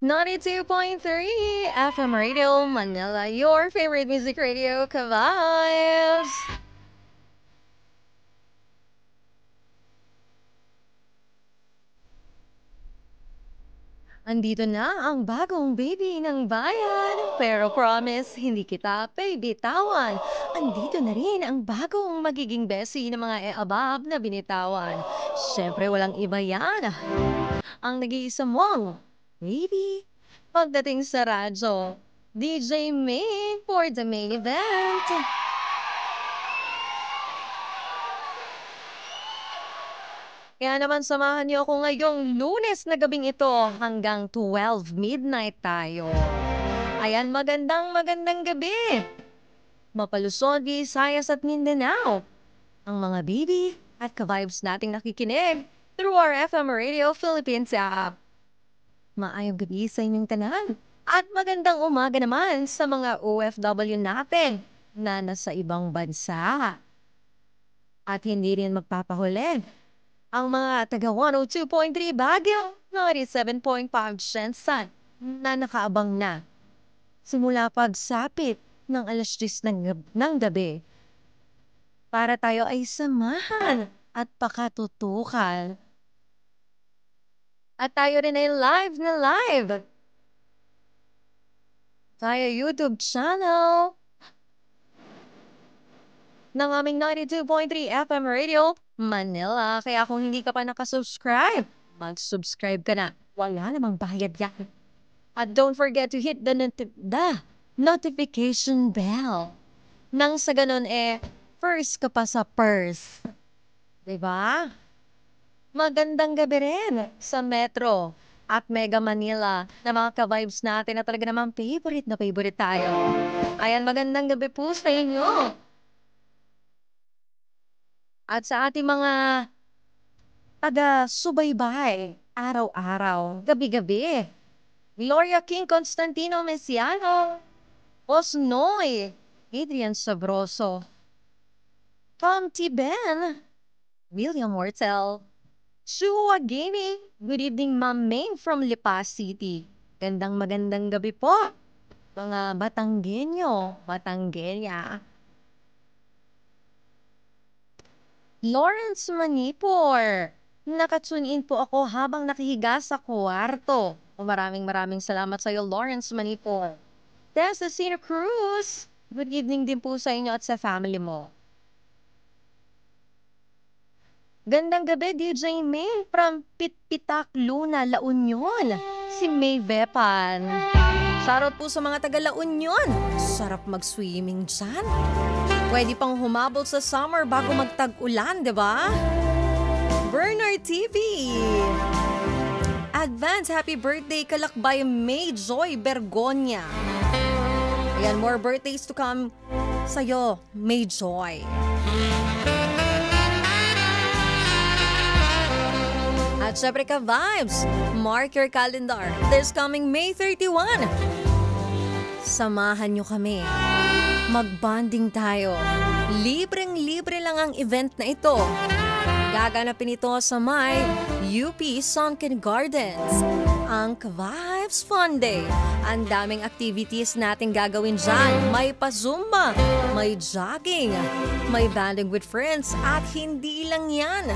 92.3 FM Radio Manila, your favorite music radio, Kavibes! Andito na ang bagong baby ng bayan. Pero promise, hindi kita bitawan. Andito na rin ang bagong magiging besie ng mga above na binitawan. Siyempre, walang iba yan. Ang nag-iisa mong baby. Pagdating sa radyo, DJ May for the main event. Kaya naman samahan niyo ako ngayong Lunes na gabing ito hanggang 12 midnight tayo. Ayan, magandang gabi. Mapalusod, Visayas at Mindanao. Ang mga baby at ka-vibes nating nakikinig through our FM Radio Philippines app. Maayong gabi sa inyong tanan. At magandang umaga naman sa mga OFW natin na nasa ibang bansa. At hindi rin magpapahuli ang mga taga 102.3 Baguio, 97.5 Shenzhen na nakaabang na. Simula pagsapit ng alas 10 ng gabi para tayo ay samahan at pakatutukan. At tayo rin ay live na live via YouTube channel ng aming 92.3 FM Radio Manila. Kaya kung hindi ka pa nakasubscribe, mag-subscribe ka na. Wala namang bayad yan. At don't forget to hit the notification bell. Nang sa ganun first ka pa sa purse. Diba? Magandang gabi rin sa Metro at Mega Manila na mga ka-vibes natin na talaga namang favorite na favorite tayo. Ayan, magandang gabi po sa inyo. At sa ating mga taga-subaybay, araw-araw, gabi-gabi, Gloria King Constantino Mesiano, Osnoy, Adrian Sabroso, Tom T. Ben, William Mortel, Shua Gaming, good evening Ma'am Maine from Lipa City. Magandang gabi po, mga Batanggenyo, Batanggenya. Lawrence Manipur, nakatune in po ako habang nakihiga sa kwarto. Maraming salamat sa iyo, Lawrence Manipur. Tessa Sino Cruz, good evening din po sa inyo at sa family mo. Gandang gabi, DJ May from Pitpitak, Luna, La Union. Si May Bepan. Shoutout po sa mga taga La Union. Sarap mag-swimming dyan. Pwede pang humabol sa summer bago magtag-ulan, di ba? Bernard TV. Advance happy birthday kalakbay May Joy Bergonia. Ayan, more birthdays to come sa'yo, May Joy. At syempre ka vibes, mark your calendar. This coming May 31. Samahan nyo kami. Mag-bonding tayo. Libreng-libre lang ang event na ito. Gaganapin ito sa may UP Sunken Gardens. Ang Vibes Fun Day. Ang daming activities natin gagawin dyan. May pa-zumba, may jogging, may banding with friends, at hindi lang yan.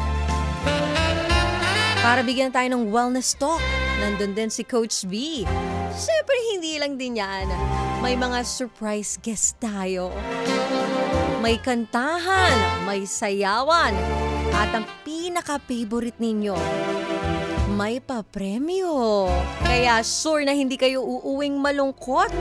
Para bigyan tayo ng wellness talk, nandun din si Coach B. Siyempre, hindi lang din yan. May mga surprise guest tayo. May kantahan, may sayawan, at ang pinaka-favorite ninyo, may pa-premyo. Kaya sure na hindi kayo uuwing malungkot.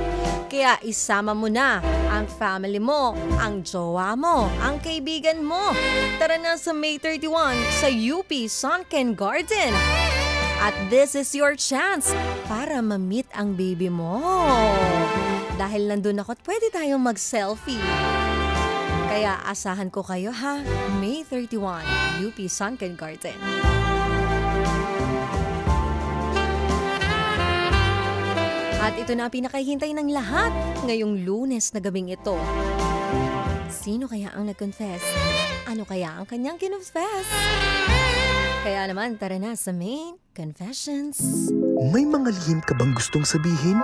Kaya isama mo na ang family mo, ang jowa mo, ang kaibigan mo. Tara na sa May 31 sa UP Sunken Garden. At this is your chance para ma-meet ang baby mo. Dahil nandun ako at pwede tayong mag-selfie. Kaya asahan ko kayo ha, May 31, UP Sunken Garden. At ito na ang pinakahintay ng lahat ngayong Lunes na gabing ito. Sino kaya ang nag-confess? Ano kaya ang kanyang kinonfess? Kaya naman, tara na sa main confessions. May mga lihim ka bang gustong sabihin?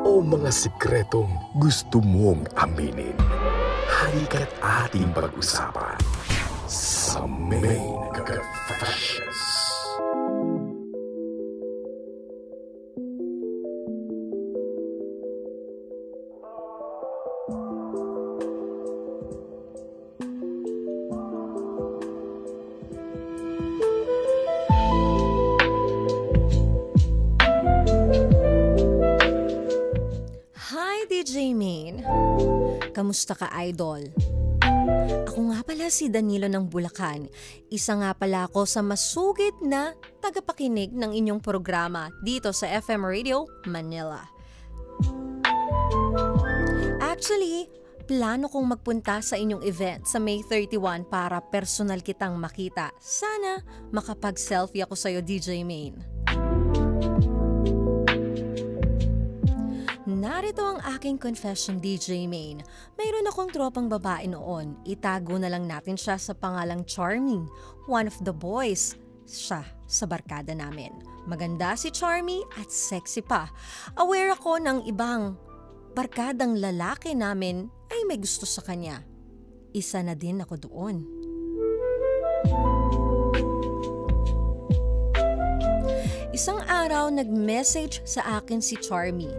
O mga sikretong gusto mong aminin? Halika't ating pag-usapan sa Main Confessions. DJ Main, kamusta ka, idol? Ako nga pala si Danilo ng Bulacan. Isa nga pala ako sa masugid na tagapakinig ng inyong programa dito sa FM Radio Manila. Actually, plano kong magpunta sa inyong event sa May 31 para personal kitang makita. Sana makapag-selfie ako sa'yo, DJ Main. Narito ang aking confession, DJ Main. Mayroon akong tropang babae noon. Itago na lang natin siya sa pangalang Charmy. One of the boys. Siya sa barkada namin. Maganda si Charmy at sexy pa. Aware ako ng ibang barkadang lalaki namin ay may gusto sa kanya. Isa na din ako doon. Isang araw nag-message sa akin si Charmy.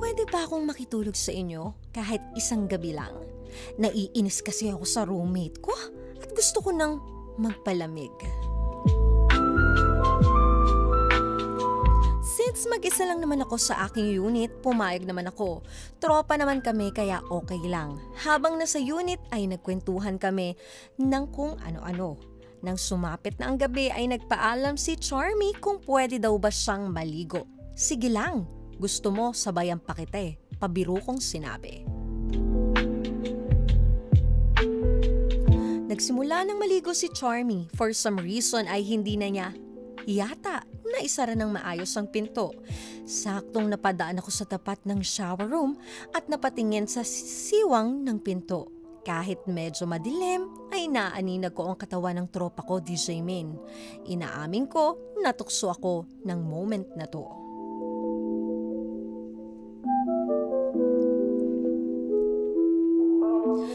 Pwede ba akong makitulog sa inyo kahit isang gabi lang? Naiinis kasi ako sa roommate ko at gusto ko nang magpalamig. Since mag-isa lang naman ako sa aking unit, pumayag naman ako. Tropa naman kami kaya okay lang. Habang nasa unit ay nagkwentuhan kami ng kung ano-ano. Nang sumapit na ang gabi ay nagpaalam si Charmy kung pwede daw ba siyang maligo. Sige lang. Gusto mo, sabayan pa kita eh. Pabiro kong sinabi. Nagsimula nang maligo si Charmy. For some reason ay hindi na niya yata naisara ng maayos ang pinto. Saktong napadaan ako sa tapat ng shower room at napatingin sa siwang ng pinto. Kahit medyo madilim, ay naaninag ko ang katawan ng tropa ko, DJ Main. Inaamin ko, natukso ako ng moment na to.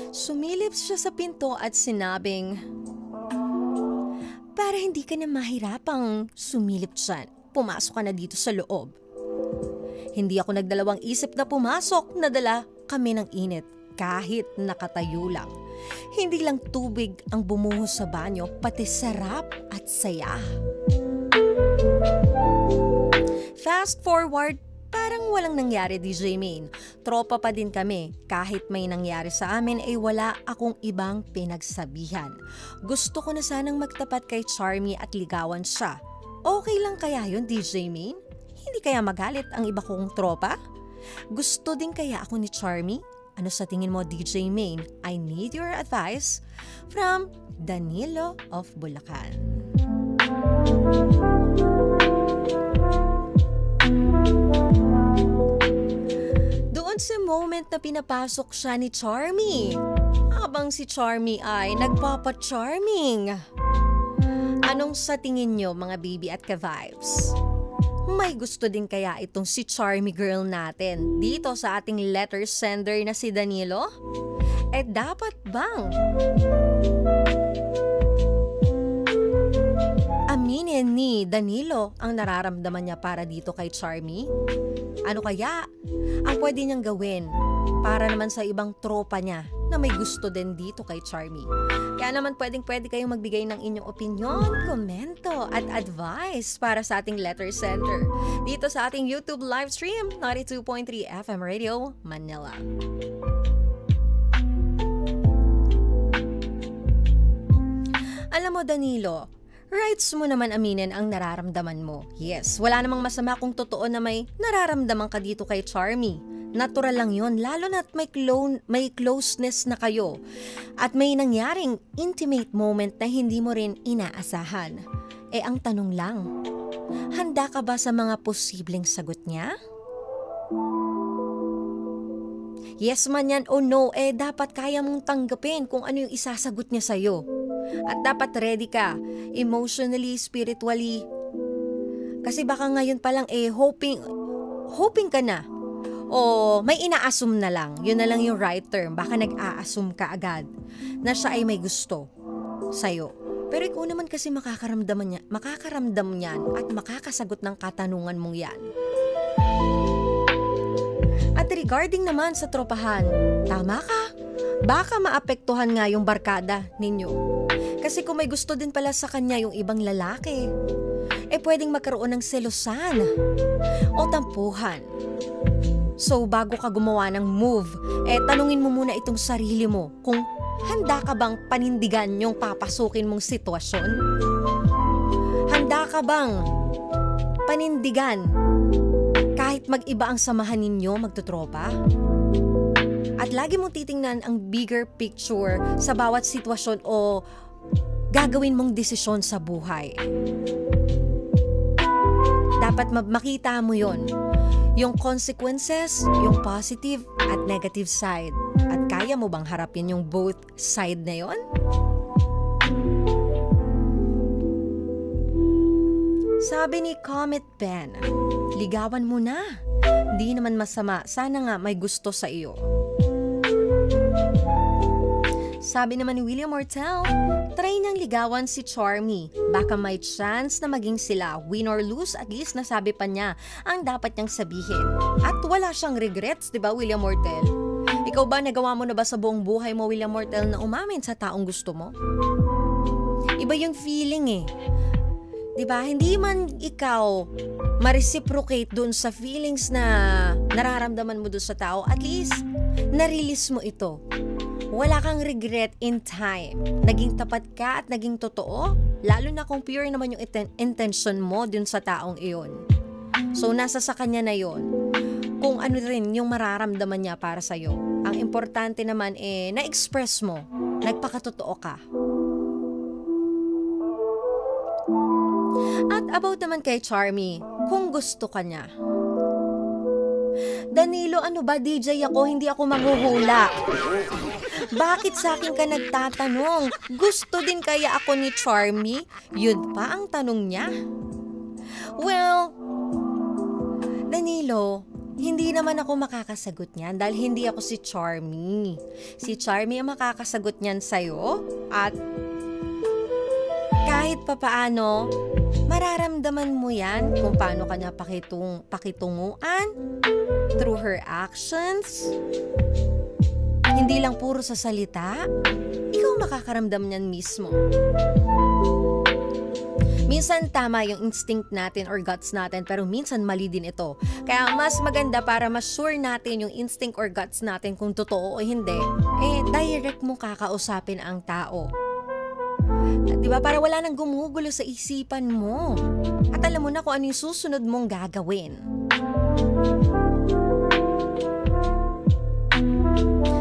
Sumilip siya sa pinto at sinabing, para hindi ka na mahirapang sumilip dyan, pumasok ka na dito sa loob. Hindi ako nagdalawang isip na pumasok, nadala kami ng init kahit nakatayo lang. Hindi lang tubig ang bumuhos sa banyo, pati sarap at saya. Fast forward, parang walang nangyari, DJ Main. Tropa pa din kami. Kahit may nangyari sa amin ay wala akong ibang pinagsabihan. Gusto ko na sanang magtapat kay Charmy at ligawan siya. Okay lang kaya yun, DJ Main? Hindi kaya magalit ang iba kong tropa? Gusto din kaya ako ni Charmy? Ano sa tingin mo, DJ Main? I need your advice. From Danilo of Bulacan. Sa moment na pinapasok siya ni Charmy, habang si Charmy ay nagpapa-charming. Anong sa tingin nyo, mga baby at ka-vibes? May gusto din kaya itong si Charmy girl natin dito sa ating letter sender na si Danilo? Eh dapat bang aminin ni Danilo ang nararamdaman niya para dito kay Charmy? Ano kaya ang pwede niyang gawin para naman sa ibang tropa niya na may gusto din dito kay Charmy? Kaya naman pwede kayong magbigay ng inyong opinion, komento at advice para sa ating letter center dito sa ating YouTube live stream 92.3 FM Radio Manila. Alam mo, Danilo, rights mo naman aminin ang nararamdaman mo. Yes, wala namang masama kung totoo na may nararamdaman ka dito kay Charmy. Natural lang yon, lalo na't may closeness na kayo. At may nangyaring intimate moment na hindi mo rin inaasahan. Eh ang tanong lang, handa ka ba sa mga posibleng sagot niya? Yes man yan o no, eh dapat kaya mong tanggapin kung ano yung isasagot niya sa'yo. At dapat ready ka, emotionally, spiritually, Kasi baka ngayon pa lang hoping ka na. O may ina-assume na lang. Yun na lang yung right term. Baka nag-a-assume ka agad na siya ay may gusto sa'yo. Pero ikaw naman kasi makakaramdam niyan at makakasagot ng katanungan mong yan. At regarding naman sa tropahan, tama ka. Baka maapektuhan nga yung barkada ninyo. Kasi kung may gusto din pala sa kanya yung ibang lalaki, pwedeng magkaroon ng selosan o tampuhan. So bago ka gumawa ng move, tanungin mo muna itong sarili mo kung handa ka bang panindigan yung papasukin mong sitwasyon? Handa ka bang panindigan kahit mag-iba ang samahan ninyo magtutropa? At lagi mong titingnan ang bigger picture sa bawat sitwasyon o gagawin mong desisyon sa buhay. Dapat makita mo yon. Yung consequences, yung positive at negative side. At kaya mo bang harapin yung both side na yon? Sabi ni Comet Ben, ligawan mo na. Di naman masama. Sana nga may gusto sa iyo. Sabi naman ni William Mortel, try nang ligawan si Charmy. Baka may chance na maging sila. Win or lose, at least nasabi pa niya ang dapat niyang sabihin. At wala siyang regrets, di ba William Mortel? Ikaw ba, nagawa mo na ba sa buong buhay mo, William Mortel, na umamin sa taong gusto mo? Iba yung feeling Di ba? Hindi man ikaw ma-reciprocate dun sa feelings na nararamdaman mo dun sa tao, at least na-release mo ito. Wala kang regret in time. Naging tapat ka at naging totoo, lalo na kung pure naman yung intention mo dun sa taong iyon. So, nasa sa kanya na yon. Kung ano rin yung mararamdaman niya para sa'yo. Ang importante naman na-express mo. Nagpakatotoo ka. At about naman kay Charmy, kung gusto ka niya. Danilo, ano ba, DJ ako? Hindi ako manghuhula. Bakit sa akin ka nagtatanong? Gusto din kaya ako ni Charmy? Yun pa ang tanong niya. Well, Danilo, hindi naman ako makakasagot niyan dahil hindi ako si Charmy. Si Charmy ang makakasagot niyan sa'yo at kahit papaano, mararamdaman mo yan kung paano kanya pakitunguan through her actions. Hindi lang puro sa salita, ikaw makakaramdam niyan mismo. Minsan tama yung instinct natin or guts natin, pero minsan mali din ito. Kaya mas maganda para mas sure natin yung instinct or guts natin kung totoo o hindi, direct mo kakausapin ang tao. At diba, para wala nang gumugulo sa isipan mo. At alam mo na kung ano yung susunod mong gagawin.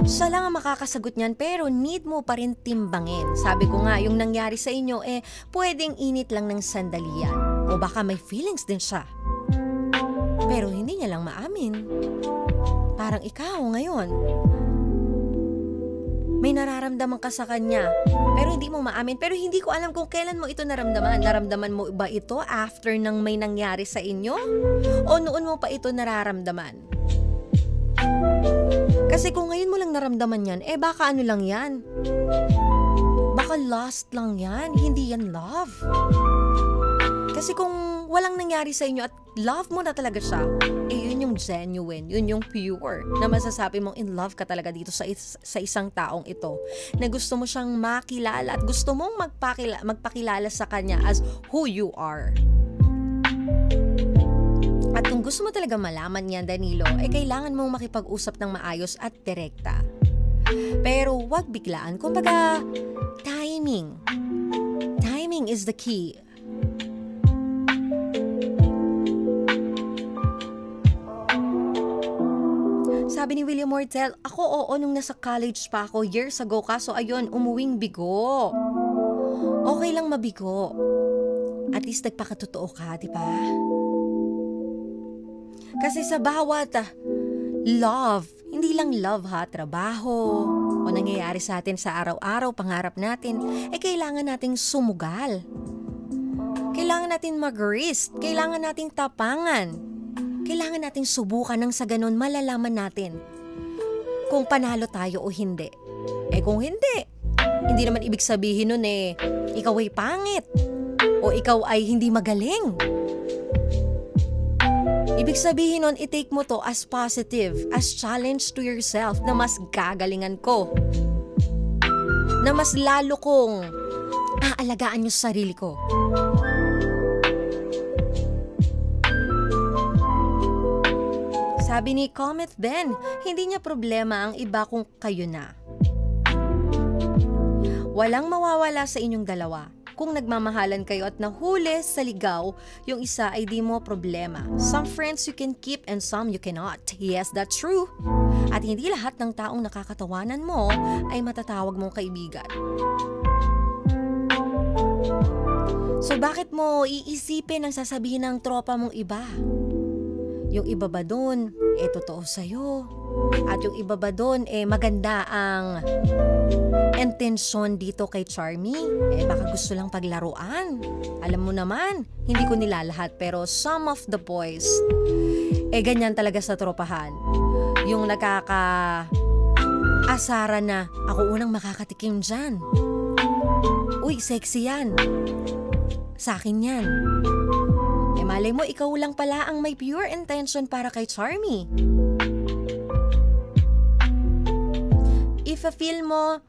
Siya lang ang makakasagot niyan, pero need mo pa rin timbangin. Sabi ko nga, yung nangyari sa inyo, pwedeng init lang ng sandalian. O baka may feelings din siya. Pero hindi niya lang maamin. Parang ikaw ngayon. May nararamdaman ka sa kanya, pero hindi mo maamin. Pero hindi ko alam kung kailan mo ito naramdaman. Naramdaman mo ba ito after nang may nangyari sa inyo? O noon mo pa ito nararamdaman? Kasi kung ngayon mo lang naramdaman yan, baka ano lang yan? Baka lost lang yan, hindi yan love. Kasi kung walang nangyari sa inyo at love mo na talaga siya, yun yung genuine, yun yung pure, na masasabi mong in love ka talaga dito sa isang taong ito. Na gusto mo siyang makilala at gusto mong magpakilala sa kanya as who you are. At kung gusto mo talaga malaman yan, Danilo, kailangan mong makipag-usap ng maayos at direkta. Pero wag biglaan. Kumbaga, timing. Timing is the key. Sabi ni William Mortel, ako oo nung nasa college pa ako years ago, kaso ayun, umuwing bigo. Okay lang mabigo. At least nagpakatotoo ka, di ba? Kasi sa bawat love, hindi lang love ha, trabaho, o nangyayari sa atin sa araw-araw, pangarap natin, kailangan nating sumugal. Kailangan natin mag-risk, kailangan nating tapangan. Kailangan nating subukan nang sa ganun malalaman natin kung panalo tayo o hindi. Kung hindi naman ibig sabihin nun ikaw ay pangit o ikaw ay hindi magaling. Ibig sabihin nun, i-take mo to as positive, as challenge to yourself na mas gagalingan ko. Na mas lalo kong aalagaan yung sarili ko. Sabi ni Comet Ben, hindi niya problema ang iba kung kayo na. Walang mawawala sa inyong dalawa. Kung nagmamahalan kayo at nahuli sa ligaw, yung isa ay di mo problema. Some friends you can keep and some you cannot. Yes, that's true. At hindi lahat ng taong nakakatawanan mo ay matatawag mong kaibigan. So bakit mo iisipin ang sasabihin ng tropa mong iba? Yung iba ba dun, totoo sa'yo. At yung iba ba dun, maganda ang intention dito kay Charmy. Baka gusto lang paglaruan. Alam mo naman, hindi ko nilalahat pero some of the boys, ganyan talaga sa tropahan. Yung nakaka-asara na, ako unang makakatikim dyan. Uy, sexy yan. Sa akin yan. Malay mo, ikaw lang pala ang may pure intention para kay Charmy. I-feel mo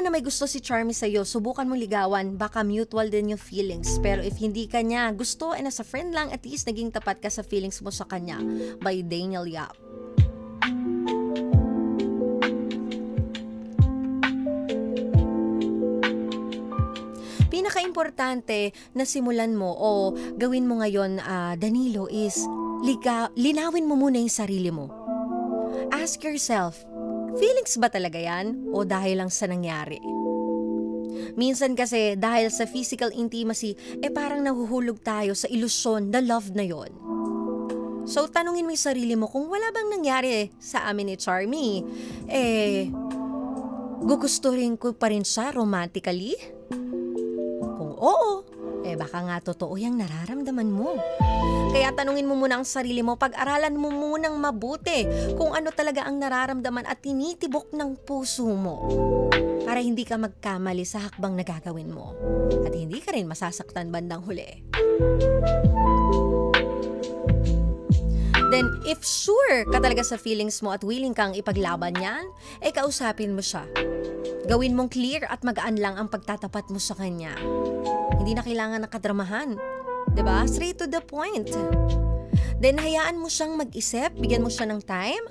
na may gusto si Charmy sa'yo, subukan mong ligawan, baka mutual din yung feelings. Pero if hindi ka niya gusto, as a friend lang, at least naging tapat ka sa feelings mo sa kanya. By Daniel Yap. Pinaka-importante na simulan mo o gawin mo ngayon, Danilo, is linawin mo muna yung sarili mo. Ask yourself, feelings ba talaga yan o dahil lang sa nangyari? Minsan kasi dahil sa physical intimacy, parang nahuhulog tayo sa ilusyon na love na yon. So tanungin mo yung sarili mo, kung wala bang nangyari sa amin ni Charmy, gugustuhin ko pa rin siya romantically? Oo, baka nga totoo yung nararamdaman mo. Kaya tanungin mo muna ang sarili mo, pag-aralan mo munang mabuti kung ano talaga ang nararamdaman at tinitibok ng puso mo para hindi ka magkamali sa hakbang na gagawin mo at hindi ka rin masasaktan bandang huli. Then, if sure ka talaga sa feelings mo at willing kang ipaglaban yan, kausapin mo siya. Gawin mong clear at magaan lang ang pagtatapat mo sa kanya. Hindi na kailangan ng kadramahan. 'Di ba? Straight to the point. Then, hayaan mo siyang mag-isip, bigyan mo siya ng time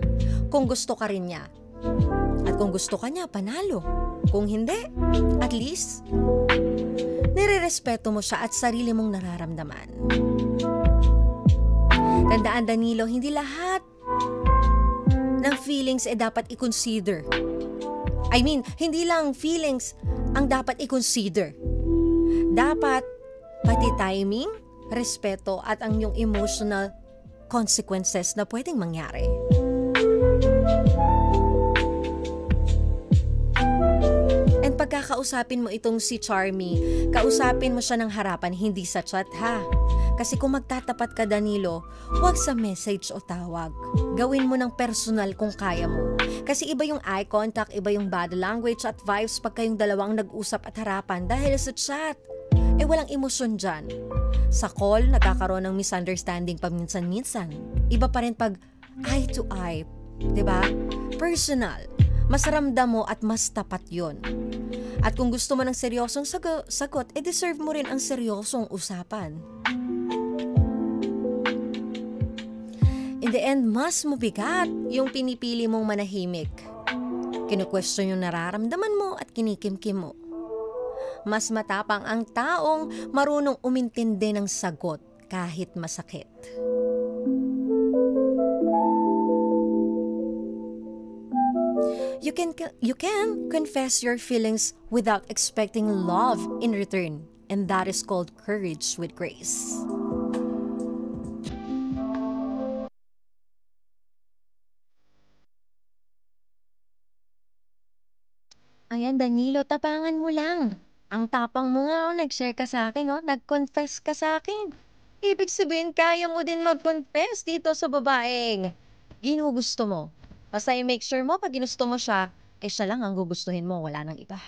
kung gusto ka rin niya. At kung gusto ka niya, panalo. Kung hindi, at least, nirerespeto mo siya at sarili mong nararamdaman. Tandaan, Danilo, hindi lahat ng feelings dapat i-consider. I mean, hindi lang feelings ang dapat i-consider. Dapat pati timing, respeto at ang yung emotional consequences na pwedeng mangyari. And pagkakausapin mo itong si Charmy, kausapin mo siya ng harapan, hindi sa chat ha. Kasi kung magtatapat ka, Danilo, huwag sa message o tawag. Gawin mo ng personal kung kaya mo. Kasi iba yung eye contact, iba yung body language at vibes pag kayong dalawang nag-usap at harapan dahil sa chat. Walang emosyon dyan. Sa call, nagkakaroon ng misunderstanding paminsan-minsan. Iba pa rin pag eye to eye. 'Di ba? Personal. Mas ramdam mo at mas tapat yon. At kung gusto mo ng seryosong sagot, deserve mo rin ang seryosong usapan. In the end, mas mabigat yung pinipili mong manahimik. Kinu-question yung nararamdaman mo at kinikimkim mo. Mas matapang ang taong marunong umintindi ng sagot kahit masakit. You can confess your feelings without expecting love in return, and that is called courage with grace. Ayan, Danilo, tapangan mo lang. Ang tapang mo nga, nag-share ka sa akin, nag-confess ka sa akin. Ibig sabihin, kaya mo din mag-confess dito sa babaeng ginugusto mo. Basta i-make sure mo, pag ginusto mo siya, siya lang ang gugustuhin mo, wala nang iba.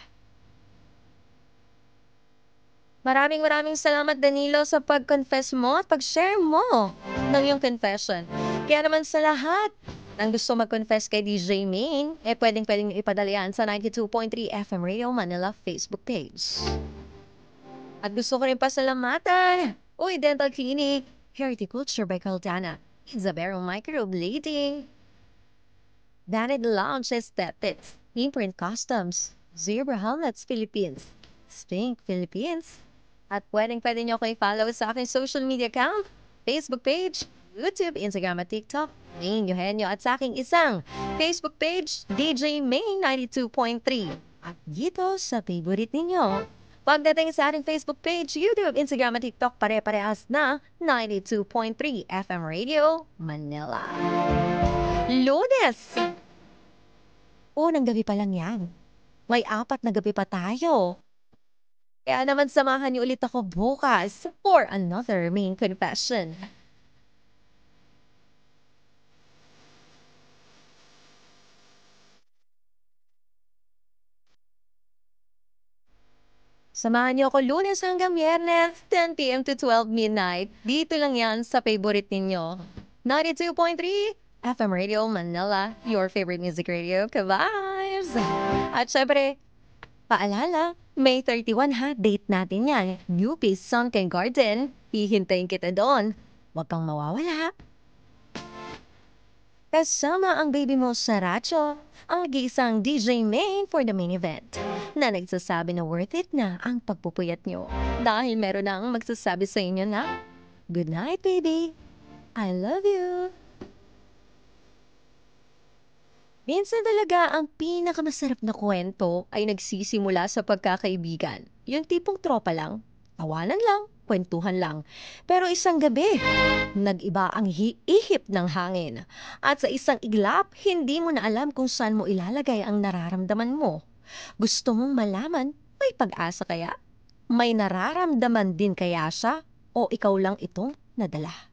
Maraming salamat, Danilo, sa pag-confess mo at pag-share mo ng iyong confession. Kaya naman sa lahat ng gusto mag-confess kay DJ Main, pwedeng ipadala yan sa 92.3 FM Radio Manila Facebook page. At gusto ko rin pasalamatan, Dental Clinic, Horticulture by Caldana, Isabero Microblading, Vanity Lounge Aesthetics, Imprint Customs, Zebra Helmets Philippines, Spink Philippines, at pwede nyo ako i-follow sa aking social media account, Facebook page, YouTube, Instagram at TikTok, Main Eugenio, at sa aking isang Facebook page, DJ Main 92.3. At dito sa favorite ninyo, pagdating sa ating Facebook page, YouTube, Instagram at TikTok, pare-parehas na 92.3 FM Radio Manila. Lunes! Unang gabi pa lang yan. May 4 na gabi pa tayo. Kaya naman samahan niyo ulit ako bukas for another main confession. Samahan niyo ako Lunes hanggang Biyernes, 10 p.m. to 12 midnight. Dito lang yan sa favorite ninyo. 92.3 FM Radio Manila, your favorite music radio, ka-vibes! At syempre, paalala, May 31 ha, date natin yan. UP Sunken Garden, hihintayin kita doon. Huwag kang mawawala. Kasama ang baby mo sa radyo, ang nag-iisang DJ Main for the main event, na nagsasabi na worth it na ang pagpupuyat nyo. Dahil meron nang magsasabi sa inyo na, good night baby, I love you. Minsan talaga ang pinakamasarap na kwento ay nagsisimula sa pagkakaibigan. Yung tipong tropa lang, tawanan lang, kwentuhan lang. Pero isang gabi, nag-iba ang ihip ng hangin. At sa isang iglap, hindi mo na alam kung saan mo ilalagay ang nararamdaman mo. Gusto mong malaman, may pag-asa kaya? May nararamdaman din kaya siya? O ikaw lang itong nadala?